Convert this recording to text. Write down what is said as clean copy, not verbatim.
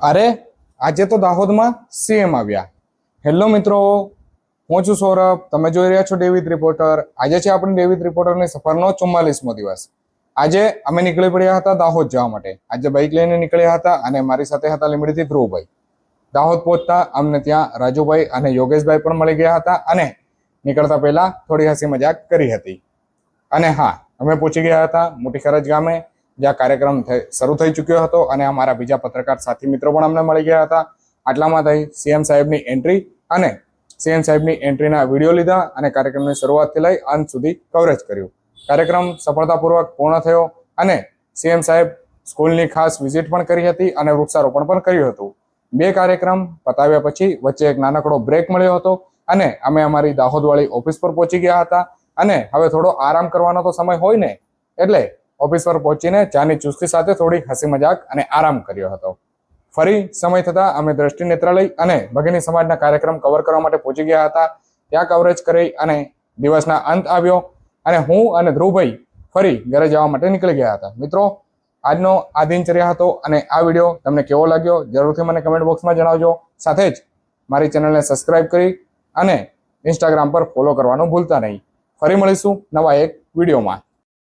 અરે આજે તો દાહોદમાં સીએમ આવ્યા. હેલો મિત્રો, હું છું સૌરભ. તમે જોઈ રહ્યા છો ડેવિડ રિપોર્ટર. આજે છે આપણી ડેવિડ રિપોર્ટરની સફરનો 44મો દિવસ. આજે અમે નીકળી પડ્યા હતા દાહોદ જવા માટે. આજે બાઇક લઈને નીકળ્યા હતા અને મારી સાથે હતા લીંબડીથી ધ્રુવભાઈ. દાહોદ પહોંચતા અમને ત્યાં રાજુભાઈ અને યોગેશભાઈ પણ મળી ગયા હતા અને નીકળતા પહેલા થોડી હસી મજાક કરી હતી. અને હા, અમે પહોંચી ગયા હતા મોટી ખરજ ગામે, જ્યાં કાર્યક્રમ શરૂ થઈ ચૂક્યો હતો અને અમારા બીજા પત્રકાર સાથી મિત્રો પણ અમને મળી ગયા હતા. આટલામાં થઈ સીએમ સાહેબની એન્ટ્રી અને સીએમ સાહેબની એન્ટ્રીના વિડીયો લીધા અને કાર્યક્રમની શરૂઆતથી લઈ અંત સુધી કવરેજ કર્યું. કાર્યક્રમ સફળતાપૂર્વક પૂર્ણ થયો અને સીએમ સાહેબ સ્કૂલની ખાસ વિઝિટ પણ કરી હતી અને વૃક્ષારોપણ પણ કર્યું હતું. બે કાર્યક્રમ પતાવ્યા પછી વચ્ચે એક નાનકડો બ્રેક મળ્યો હતો અને અમે અમારી દાહોદવાળી ઓફિસ પર પહોંચી ગયા હતા અને હવે થોડો આરામ કરવાનો તો સમય હોય ને, એટલે ઓફિસ પર પહોંચીને ચાની ચુસ્કી સાથે થોડી હસી મજાક અને આરામ કર્યો હતો. ફરી સમય થતાં અમે દ્રષ્ટિ નેત્રાલય અને ભગીની સમાજના કાર્યક્રમ કવર કરવા માટે પહોંચી ગયા હતા. ત્યાં કવરેજ કરી અને દિવસના અંત આવ્યો અને હું અને ધ્રુવભાઈ ફરી ઘરે જવા માટે નીકળી ગયા હતા. મિત્રો, આજનો આ દિનચર્યા હતો અને આ વિડીયો તમને કેવો લાગ્યો જરૂરથી મને કમેન્ટ બોક્સમાં જણાવજો. સાથે જ મારી ચેનલને સબસ્ક્રાઇબ કરી અને ઇન્સ્ટાગ્રામ પર ફોલો કરવાનું ભૂલતા નહીં. ફરી મળીશું નવા એક વિડીયોમાં.